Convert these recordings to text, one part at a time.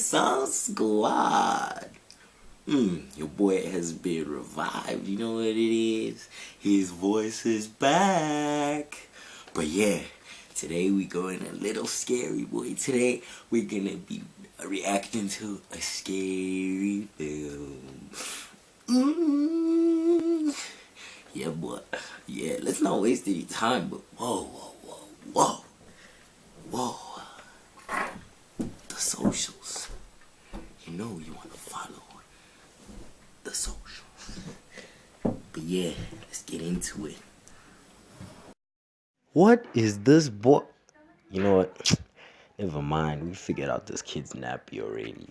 T.Renaissance squad. Your boy has been revived. You know what it is? His voice is back. But yeah, today we going a little scary, boy. Today we're gonna be reacting to a scary film. Yeah, boy. Yeah, let's not waste any time. But whoa. The socials. You know you want to follow the socials. But yeah, let's get into it. What is this boy? You know what? Never mind. We figured out this kid's nappy already.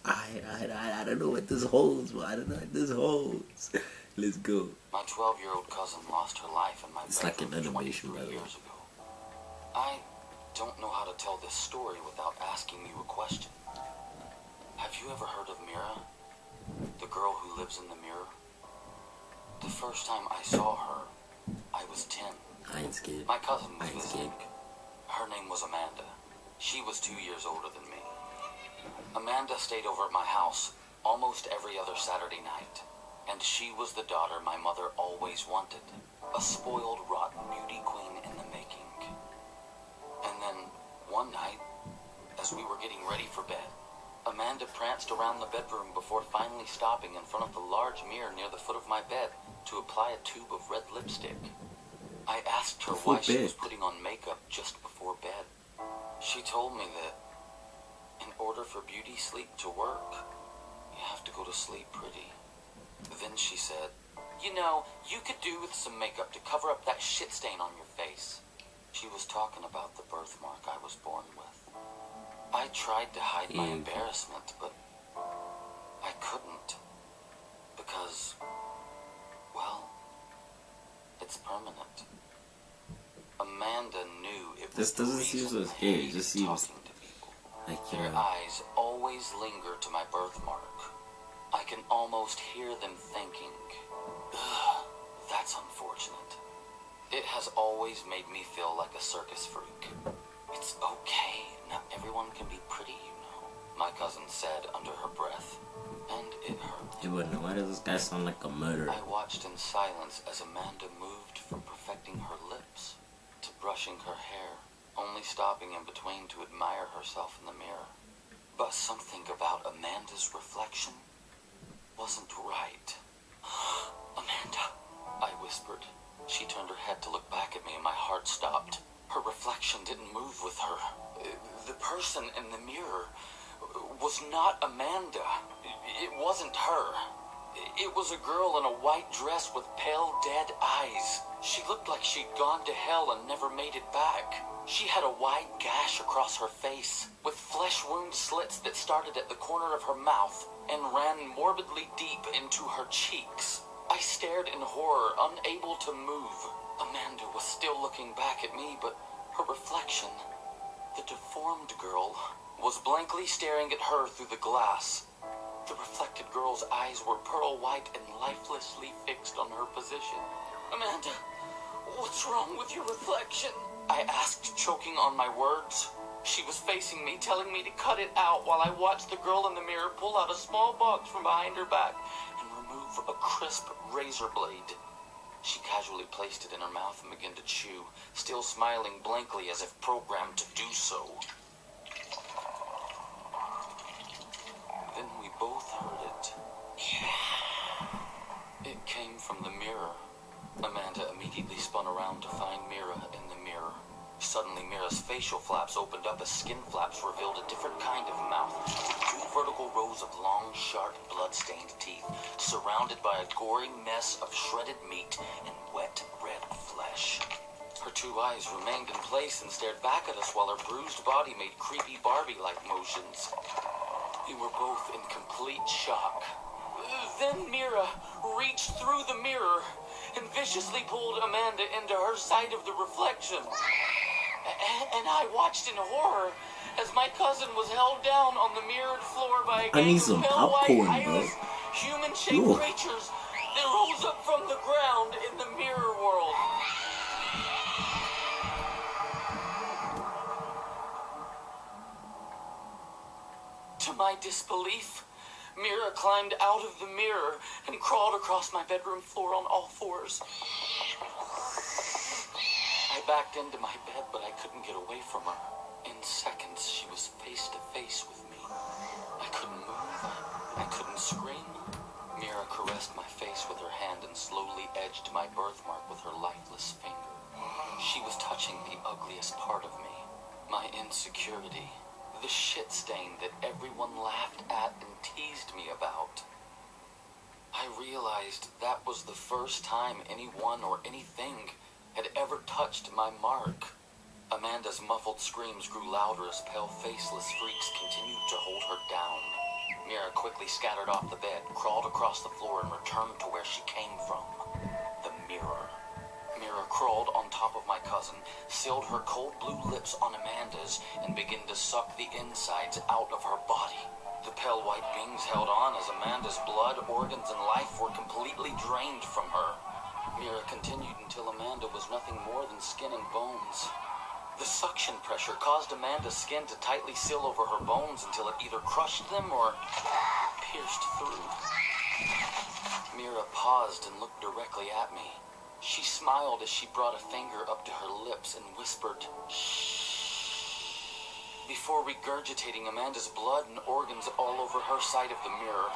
I don't know what this holds, but I don't know what this holds. Let's go. My 12-year-old cousin lost her life in my bedroom like an animation, 23 years ago. I don't know how to tell this story without asking you a question. Have you ever heard of Mira? The girl who lives in the mirror? The first time I saw her, I was 10. I ain't scared. My cousin was visiting. Her name was Amanda. She was 2 years older than me. Amanda stayed over at my house almost every other Saturday night. And she was the daughter my mother always wanted. A spoiled, rotten beauty queen in the making. And then, one night, as we were getting ready for bed, Amanda pranced around the bedroom before finally stopping in front of the large mirror near the foot of my bed to apply a tube of red lipstick. I asked her why she was putting on makeup just before bed. She told me that in order for beauty sleep to work, you have to go to sleep pretty. Then she said, you know, you could do with some makeup to cover up that shit stain on your face. She was talking about the birthmark I was born with. I tried to hide my embarrassment, but I couldn't. Because, well, it's permanent. Amanda knew it was This doesn't seem so scary. It just seems like their eyes always linger to my birthmark. I can almost hear them thinking, ugh, that's unfortunate. It has always made me feel like a circus freak. It's okay, not everyone can be pretty, you know, my cousin said under her breath, and it hurt. Hey, but why does this guy sound like a murderer? I watched in silence as Amanda moved from perfecting her lips to brushing her hair, only stopping in between to admire herself in the mirror. But something about Amanda's reflection wasn't right. Amanda, I whispered. She turned her head to look back at me and my heart stopped. Her reflection didn't move with her. The person in the mirror was not Amanda. It wasn't her. It was a girl in a white dress with pale, dead eyes. She looked like she'd gone to hell and never made it back. She had a wide gash across her face, with flesh wound slits that started at the corner of her mouth and ran morbidly deep into her cheeks. I stared in horror, unable to move. Amanda was still looking back at me, but her reflection, the deformed girl, was blankly staring at her through the glass. The reflected girl's eyes were pearl white and lifelessly fixed on her position. Amanda, what's wrong with your reflection? I asked, choking on my words. She was facing me, telling me to cut it out while I watched the girl in the mirror pull out a small box from behind her back and remove a crisp razor blade. She casually placed it in her mouth and began to chew, still smiling blankly as if programmed to do so. Then we both heard it. It came from the mirror. Amanda immediately spun around to find Mira in the mirror. Suddenly, Mira's facial flaps opened up as skin flaps revealed a different kind of mouth, with two vertical rows of long, sharp, blood-stained teeth, surrounded by a gory mess of shredded meat and wet, red flesh. Her two eyes remained in place and stared back at us while her bruised body made creepy Barbie-like motions. We were both in complete shock. Then Mira reached through the mirror and viciously pulled Amanda into her side of the reflection. And I watched in horror as my cousin was held down on the mirrored floor by a gang of pale white, eyeless, human-shaped creatures that rose up from the ground in the mirror world. To my disbelief, Mira climbed out of the mirror and crawled across my bedroom floor on all fours. I backed into my bed, but I couldn't get away from her. In seconds, she was face to face with me. I couldn't move. I couldn't scream. Mira caressed my face with her hand and slowly edged my birthmark with her lifeless finger. She was touching the ugliest part of me, my insecurity, the shit stain that everyone laughed at and teased me about. I realized that was the first time anyone or anything had ever touched my mark. Amanda's muffled screams grew louder as pale, faceless freaks continued to hold her down. Mira quickly scattered off the bed, crawled across the floor, and returned to where she came from. The mirror. Mira crawled on top of my cousin, sealed her cold blue lips on Amanda's, and began to suck the insides out of her body. The pale white beings held on as Amanda's blood, organs, and life were completely drained from her. Mira continued until Amanda was nothing more than skin and bones. The suction pressure caused Amanda's skin to tightly seal over her bones until it either crushed them or pierced through. Mira paused and looked directly at me. She smiled as she brought a finger up to her lips and whispered, "Shh," before regurgitating Amanda's blood and organs all over her side of the mirror.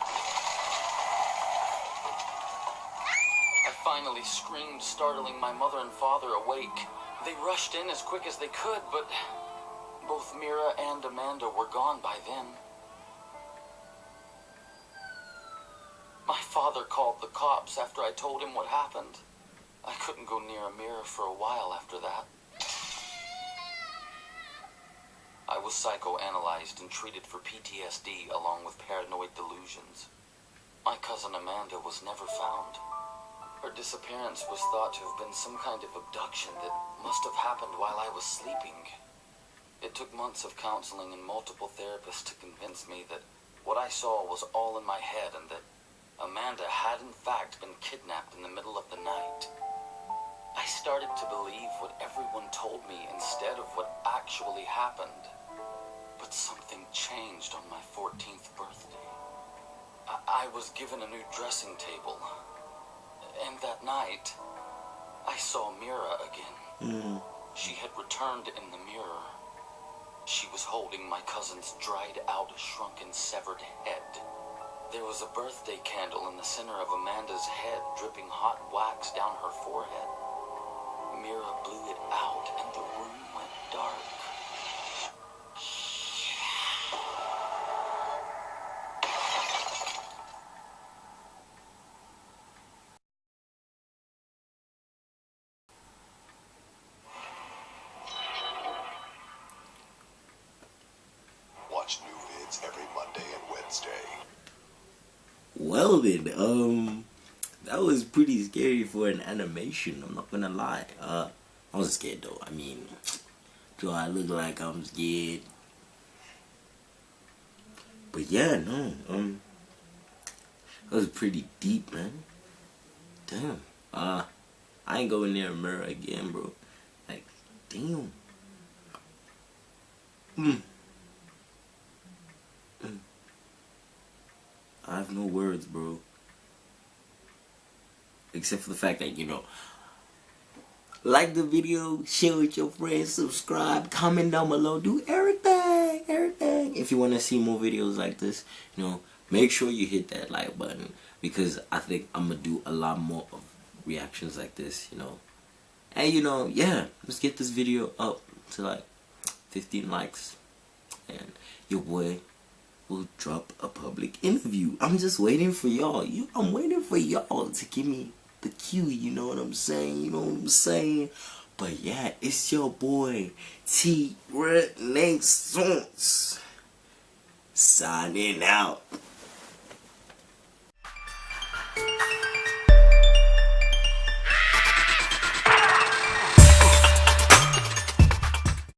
I finally screamed, startling my mother and father awake. They rushed in as quick as they could, but both Mira and Amanda were gone by then. My father called the cops after I told him what happened. I couldn't go near a mirror for a while after that. I was psychoanalyzed and treated for PTSD along with paranoid delusions. My cousin Amanda was never found. Her disappearance was thought to have been some kind of abduction that must have happened while I was sleeping. It took months of counseling and multiple therapists to convince me that what I saw was all in my head and that Amanda had in fact been kidnapped in the middle of the night. I started to believe what everyone told me instead of what actually happened. But something changed on my 14th birthday. I was given a new dressing table. And that night, I saw Mira again. She had returned in the mirror. She was holding my cousin's dried out, shrunken, severed head. There was a birthday candle in the center of Amanda's head, dripping hot wax down her forehead. Mira blew it out and the room went dark. Watch new vids every Monday and Wednesday. Well then, that was pretty scary for an animation, I'm not gonna lie. I was scared though. I mean, do I look like I'm scared? But yeah, no, that was pretty deep, man. Damn. I ain't going near a mirror again, bro. Like, damn. I have no words, bro. Except for the fact that, like the video, share with your friends, subscribe, comment down below, do everything. If you want to see more videos like this, make sure you hit that like button, because I think I'm going to do a lot more of reactions like this, And, yeah, let's get this video up to like 15 likes. And your boy will drop a public interview. I'm just waiting for y'all. I'm waiting for y'all to give me the cue, you know what I'm saying? But yeah, it's your boy T.Renaissance signing out.